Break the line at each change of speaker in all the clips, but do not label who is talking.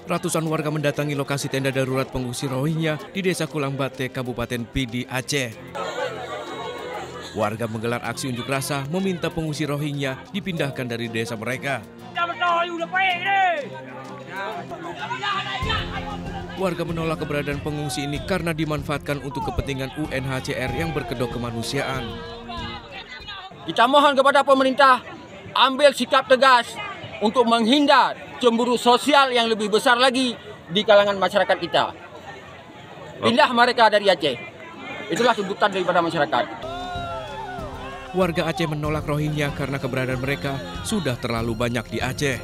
Ratusan warga mendatangi lokasi tenda darurat pengungsi Rohingya di Desa Kulangbate, Kabupaten Pidi, Aceh. Warga menggelar aksi unjuk rasa meminta pengungsi Rohingya dipindahkan dari desa mereka. Warga menolak keberadaan pengungsi ini karena dimanfaatkan untuk kepentingan UNHCR yang berkedok kemanusiaan.
Kita mohon kepada pemerintah ambil sikap tegas untuk menghindar cemburu sosial yang lebih besar lagi di kalangan masyarakat kita. Pindah mereka dari Aceh. Itulah tuntutan daripada masyarakat.
Warga Aceh menolak Rohingya karena keberadaan mereka sudah terlalu banyak di Aceh.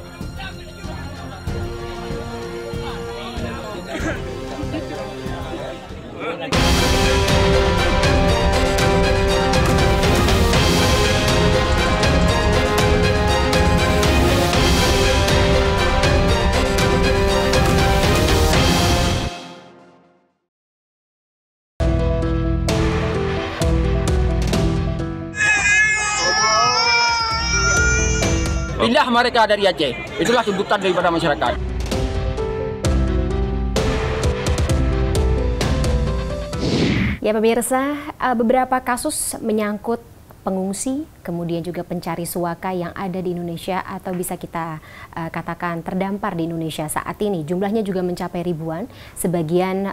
Pindah mereka dari Aceh. Itulah tuntutan daripada masyarakat.
Ya pemirsa, beberapa kasus menyangkut pengungsi, kemudian juga pencari suaka yang ada di Indonesia atau bisa kita katakan terdampar di Indonesia saat ini. Jumlahnya juga mencapai ribuan, sebagian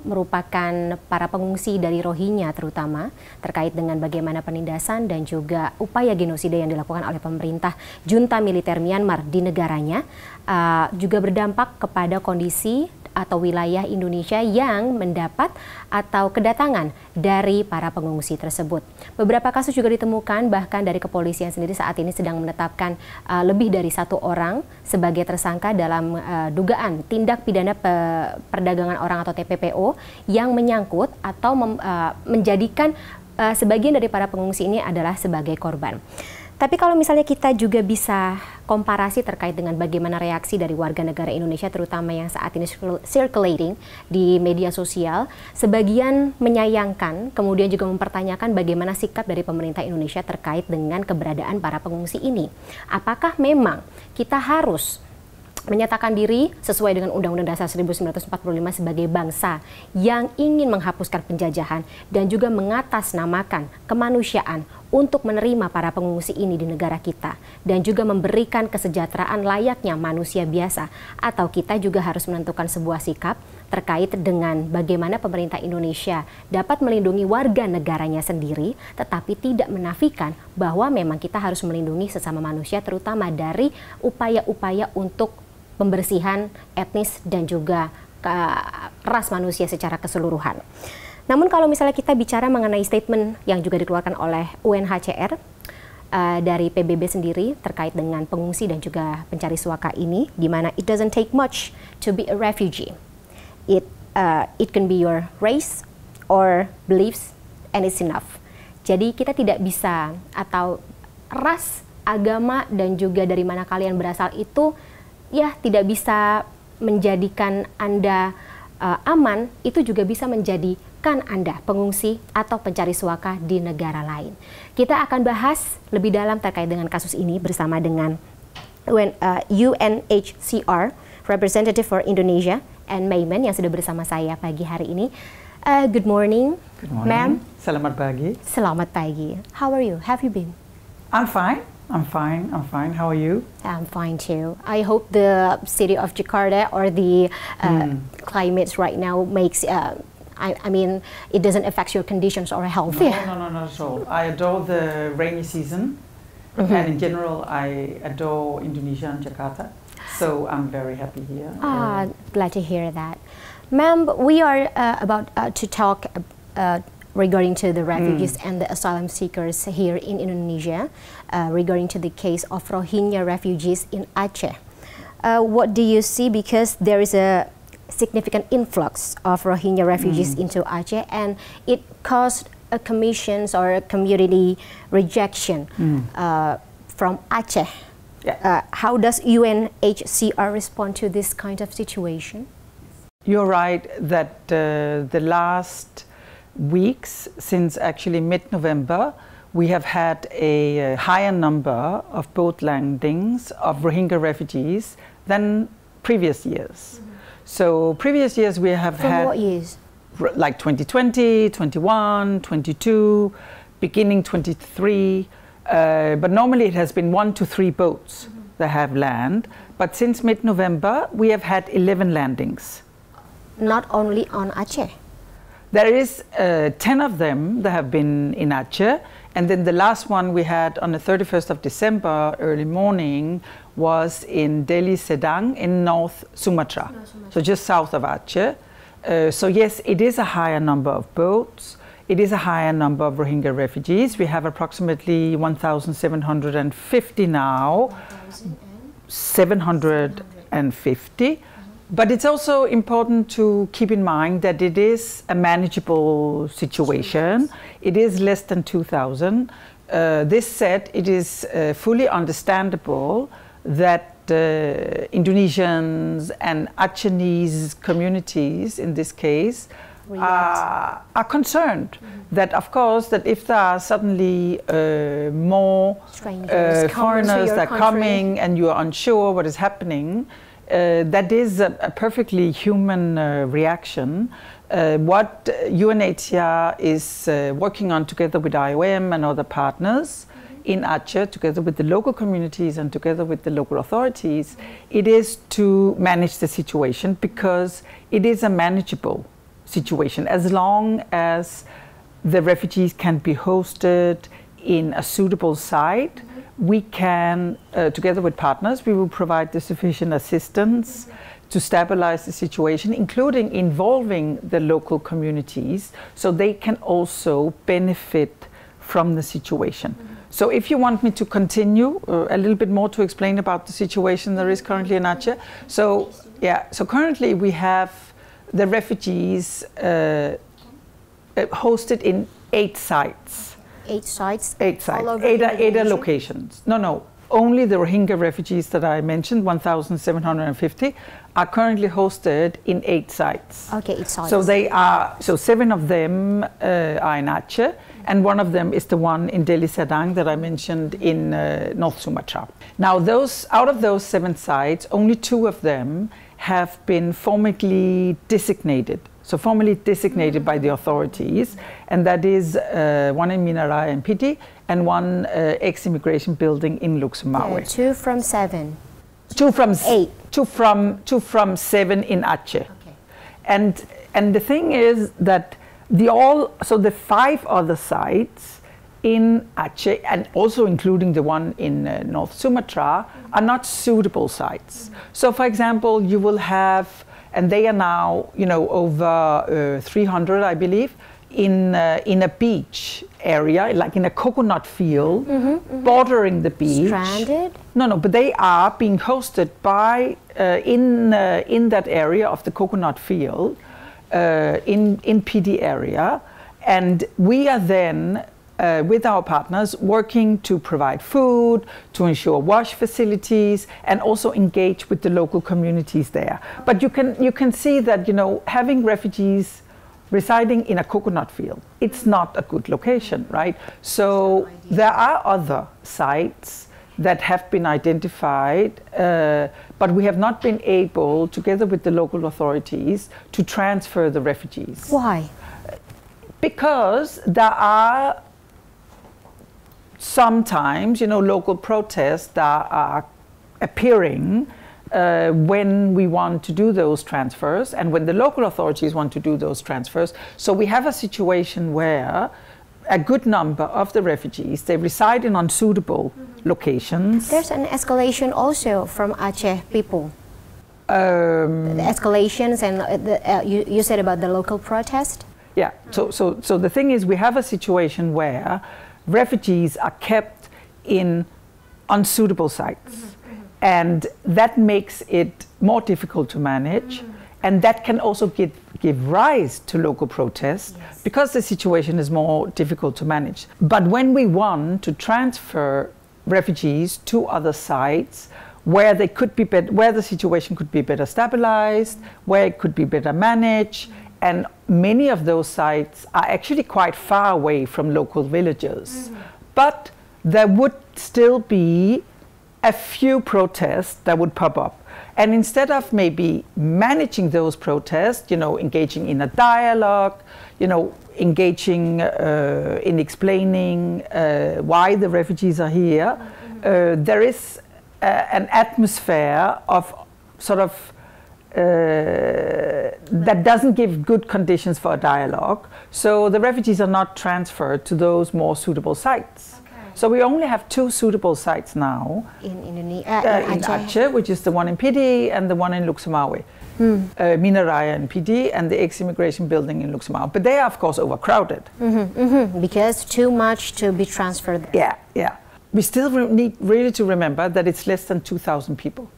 merupakan para pengungsi dari Rohingya terutama, terkait dengan bagaimana penindasan dan juga upaya genosida yang dilakukan oleh pemerintah junta militer Myanmar di negaranya, juga berdampak kepada kondisi atau wilayah Indonesia yang mendapat atau kedatangan dari para pengungsi tersebut. Beberapa kasus juga ditemukan, bahkan dari kepolisian sendiri saat ini sedang menetapkan lebih dari 1 orang sebagai tersangka dalam dugaan tindak pidana perdagangan orang atau TPPO yang menyangkut atau menjadikan sebagian dari para pengungsi ini adalah sebagai korban. Tapi kalau misalnya kita juga bisa komparasi terkait dengan bagaimana reaksi dari warga negara Indonesia, terutama yang saat ini circulating di media sosial, sebagian menyayangkan, kemudian juga mempertanyakan bagaimana sikap dari pemerintah Indonesia terkait dengan keberadaan para pengungsi ini. Apakah memang kita harus menyatakan diri sesuai dengan Undang-Undang Dasar 1945 sebagai bangsa yang ingin menghapuskan penjajahan dan juga mengatasnamakan kemanusiaan untuk menerima para pengungsi ini di negara kita dan juga memberikan kesejahteraan layaknya manusia biasa, atau kita juga harus menentukan sebuah sikap terkait dengan bagaimana pemerintah Indonesia dapat melindungi warga negaranya sendiri tetapi tidak menafikan bahwa memang kita harus melindungi sesama manusia, terutama dari upaya-upaya untuk pembersihan etnis dan juga ras manusia secara keseluruhan. Namun kalau misalnya kita bicara mengenai statement yang juga dikeluarkan oleh UNHCR dari PBB sendiri terkait dengan pengungsi dan juga pencari suaka ini, di mana it doesn't take much to be a refugee. It can be your race or beliefs and it's enough. Jadi kita tidak bisa, atau ras, agama dan juga dari mana kalian berasal itu ya tidak bisa menjadikan Anda aman, itu juga bisa menjadikan Anda pengungsi atau pencari suaka di negara lain. Kita akan bahas lebih dalam terkait dengan kasus ini bersama dengan UNHCR, Representative for Indonesia, and Mayman yang sudah bersama saya pagi hari ini. Good morning, ma'am.
Selamat pagi.
Selamat pagi. How are you? Have you been? I'm fine.
I'm fine. How are you?
I'm fine too. I hope the city of Jakarta or the climate right now makes, I mean, it doesn't affect your conditions or health.
No, not at all. I adore the rainy season, and in general, I adore Indonesia and Jakarta. So I'm very happy here.
Glad to hear that. Ma'am, we are about to talk regarding to the refugees and the asylum seekers here in Indonesia, regarding to the case of Rohingya refugees in Aceh. What do you see? Because there is a significant influx of Rohingya refugees into Aceh, and it caused a commissions or a community rejection from Aceh. Yeah. How does UNHCR respond to this kind of situation?
You're right that the last weeks, since actually mid-November, we have had a higher number of boat landings of Rohingya refugees than previous years. So previous years we have
From
had...
what years?
Like 2020, 21, 22, beginning 23. But normally it has been 1 to 3 boats that have landed. But since mid-November, we have had 11 landings.
Not only on Aceh?
There is 10 of them that have been in Aceh. And then the last one we had on the 31st of December, early morning, was in Deli Serdang in North Sumatra. So just south of Aceh. So yes, it is a higher number of boats. It is a higher number of Rohingya refugees. We have approximately 1,750 now. 750. But it's also important to keep in mind that it is a manageable situation. It is less than 2,000. This said, it is fully understandable that Indonesians and Achenese communities, in this case, are concerned that, of course, that if there are suddenly more foreigners that are coming and you are unsure what is happening, that is a perfectly human reaction. What UNHCR is working on together with IOM and other partners in Aceh, together with the local communities and together with the local authorities, it is to manage the situation, because it is a manageable situation as long as the refugees can be hosted in a suitable site. We can, together with partners, we will provide the sufficient assistance to stabilize the situation, including involving the local communities, so they can also benefit from the situation. So if you want me to continue a little bit more to explain about the situation there is currently in Aceh. So yeah, so currently we have the refugees hosted in 8 sites.
8 sites?
8 sites,
all over
8 locations. No, only the Rohingya refugees that I mentioned, 1,750, are currently hosted in 8 sites.
Okay, 8 sites.
So they are, so 7 of them are in Aceh, and one of them is the one in Deli Serdang that I mentioned in North Sumatra. Now, out of those 7 sites, only 2 of them have been formally designated. So formally designated by the authorities, and that is one in Minarai and Piti, and one ex-immigration building in Luxembourg.
2 from 7.
2 from
8.
2 from 7 in Aceh.
Okay.
And the thing is that so the 5 other sites in Aceh, and also including the one in North Sumatra, are not suitable sites. So for example, you will have, and they are now, over 300, I believe, in a beach area, like in a coconut field, bordering the beach.
Stranded?
No, but they are being hosted by in that area of the coconut field, in PD area, and we are then with our partners working to provide food, to ensure wash facilities, and also engage with the local communities there. But you can see that having refugees residing in a coconut field, it's not a good location, right? So there are other sites that have been identified, but we have not been able, together with the local authorities, to transfer the refugees.
Why?
Because there are sometimes, local protests that are appearing when we want to do those transfers, and when the local authorities want to do those transfers. So we have a situation where a good number of the refugees, they reside in unsuitable locations.
There's an escalation also from Aceh people. The escalations, and you said about the local protest?
Yeah, so the thing is, we have a situation where refugees are kept in unsuitable sites, and that makes it more difficult to manage, and that can also give rise to local protests, because the situation is more difficult to manage. But when we want to transfer refugees to other sites where they could be where the situation could be better stabilized, where it could be better managed, and many of those sites are actually quite far away from local villages. But there would still be a few protests that would pop up. And instead of maybe managing those protests, you know, engaging in a dialogue, you know, engaging in explaining why the refugees are here, there is an atmosphere of sort of that doesn't give good conditions for a dialogue. So the refugees are not transferred to those more suitable sites. So we only have 2 suitable sites now in Aceh, which is the one in PD and the one in Luxemawe. Minaraya in PD and the ex-immigration building in Luxemawe. But they are, of course, overcrowded.
Because too much to be transferred.
Yeah, yeah. We still need really to remember that it's less than 2,000 people.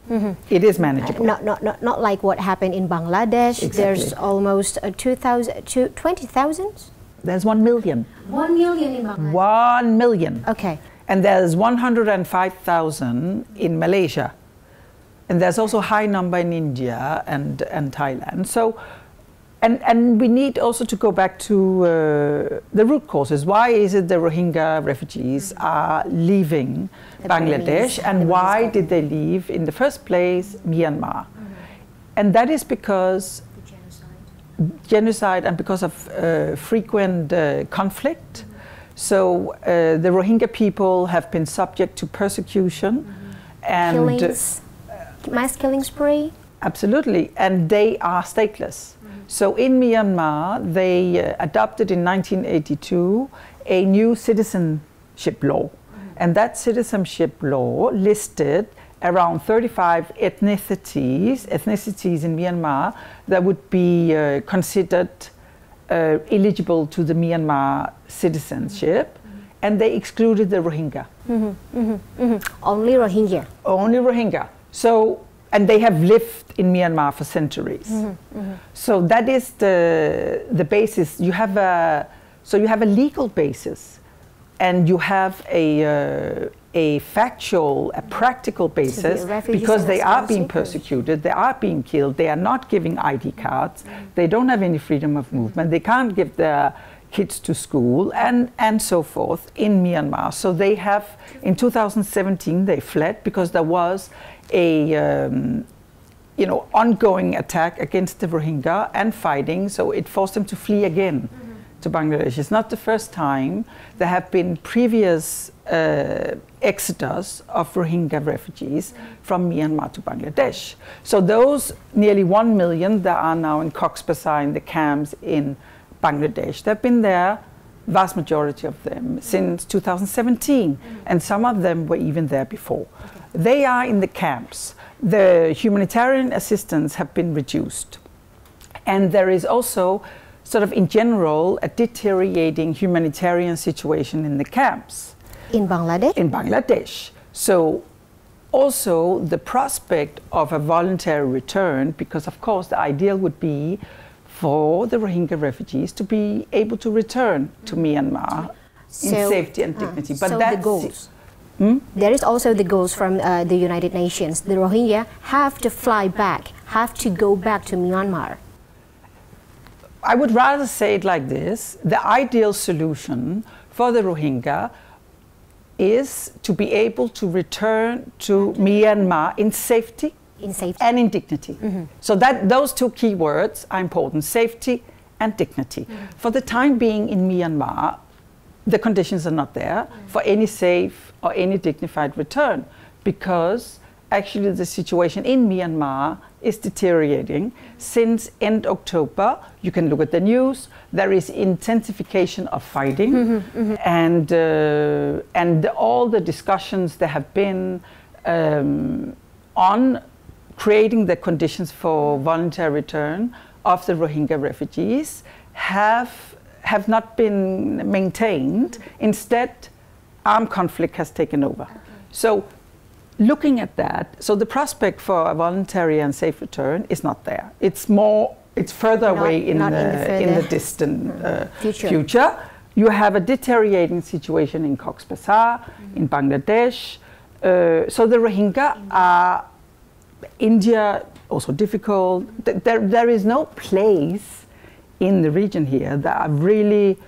It is manageable.
Not like what happened in Bangladesh.
Exactly.
There's almost 20,000?
There's 1 million.
1 million in Bangladesh?
1 million.
Okay.
And there's 105,000 in Malaysia. And there's also a high number in India and Thailand. So, and we need also to go back to the root causes. Why is it the Rohingya refugees are leaving Bangladesh, and why did they leave in the first place Myanmar? And that is because genocide and because of frequent conflict. So the Rohingya people have been subject to persecution and
killings, mass killing spree.
Absolutely, and they are stateless. So in Myanmar, they adopted in 1982 a new citizenship law, and that citizenship law listed around 35 ethnicities in Myanmar that would be considered eligible to the Myanmar citizenship, and they excluded the Rohingya.
Only Rohingya?
Only Rohingya. So, and they have lived in Myanmar for centuries. So that is the basis. You have a legal basis, and you have a factual, a practical basis, because they are being persecuted, they are being killed, they are not giving ID cards, they don't have any freedom of movement, they can't give their kids to school, and so forth in Myanmar. So they have, in 2017, they fled because there was a ongoing attack against the Rohingya and fighting, so it forced them to flee again to Bangladesh. It's not the first time. There have been previous exodus of Rohingya refugees from Myanmar to Bangladesh. So those nearly 1 million that are now in Cox's Bazar in the camps in Bangladesh, they've been there, vast majority of them, since 2017, and some of them were even there before. They are in the camps. The humanitarian assistance have been reduced. And there is also, sort of in general, a deteriorating humanitarian situation in the camps.
In Bangladesh?
In Bangladesh. So also the prospect of a voluntary return, because of course the ideal would be for the Rohingya refugees to be able to return to Myanmar in safety and dignity. But
so
that's
the goals. There is also the goals from the United Nations. The Rohingya have to fly back, have to go back to Myanmar.
I would rather say it like this. The ideal solution for the Rohingya is to be able to return to Myanmar in safety, and in dignity. So that those 2 key words are important, safety and dignity. For the time being in Myanmar, the conditions are not there for any safe or any dignified return, because actually the situation in Myanmar is deteriorating. Since end October, you can look at the news, there is intensification of fighting, and all the discussions there have been on creating the conditions for voluntary return of the Rohingya refugees have not been maintained. Instead, armed conflict has taken over. So looking at that, so the prospect for a voluntary and safe return is not there. It's further away in the distant future. You have a deteriorating situation in Cox's Bazar, in Bangladesh. So the Rohingya are, India, also difficult. There is no place in the region here that are really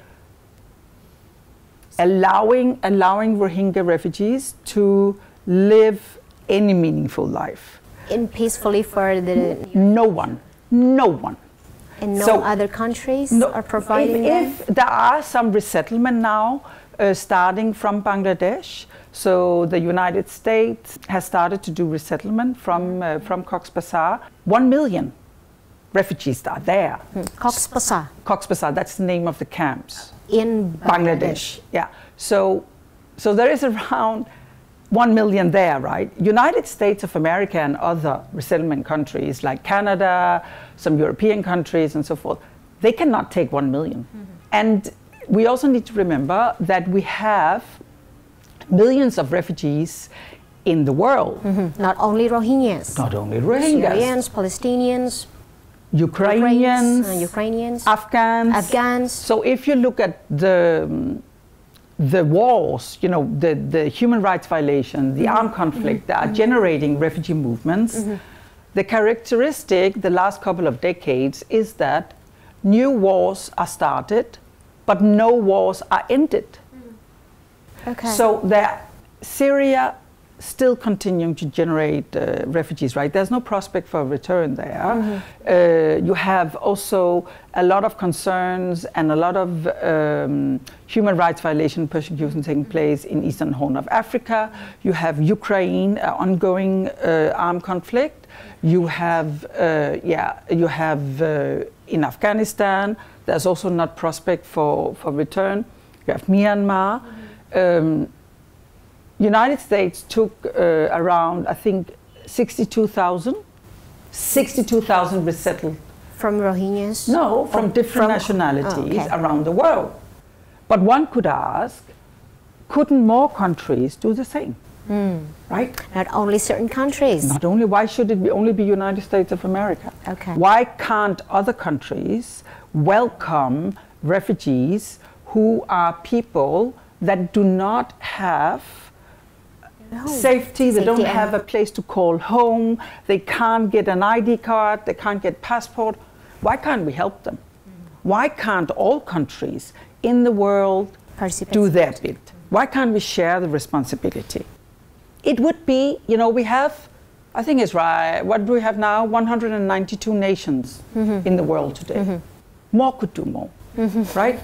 allowing Rohingya refugees to live any meaningful life.
And peacefully for the...
No one.
And no other countries are providing
if there are some resettlement now starting from Bangladesh. So the United States has started to do resettlement from Cox's Bazar. 1 million refugees are there.
Cox's Bazar.
Cox's Bazar, that's the name of the camps.
In Bangladesh.
Yeah. So there is around 1 million there, right? United States of America and other resettlement countries like Canada, some European countries and so forth, they cannot take 1 million. And we also need to remember that we have millions of refugees in the world.
Not only Rohingyas.
Not only Rohingyas.
Syrians, Palestinians,
Ukrainians, Afghans. So if you look at the wars, you know, the human rights violation, the armed conflict that are generating refugee movements, the characteristic the last couple of decades is that new wars are started, but no wars are ended.
Okay.
So Syria still continuing to generate refugees, right? There's no prospect for a return there. You have also a lot of concerns and a lot of human rights violation, persecution taking place in Eastern Horn of Africa. You have Ukraine, ongoing armed conflict. You have, in Afghanistan, there's also not prospect for return. You have Myanmar. United States took around, I think, 62,000 resettled.
From Rohingyas?
No, from different nationalities around the world. But one could ask, couldn't more countries do the same? Right?
Not only certain countries.
Not only, why should it only be United States of America?
Okay.
Why can't other countries welcome refugees who are people that do not have safety, they don't have a place to call home, they can't get an ID card, they can't get passport. Why can't we help them? Why can't all countries in the world do their bit? Why can't we share the responsibility? It would be, you know, we have, I think it's right, what do we have now? 192 nations in the world today. More could do more, right?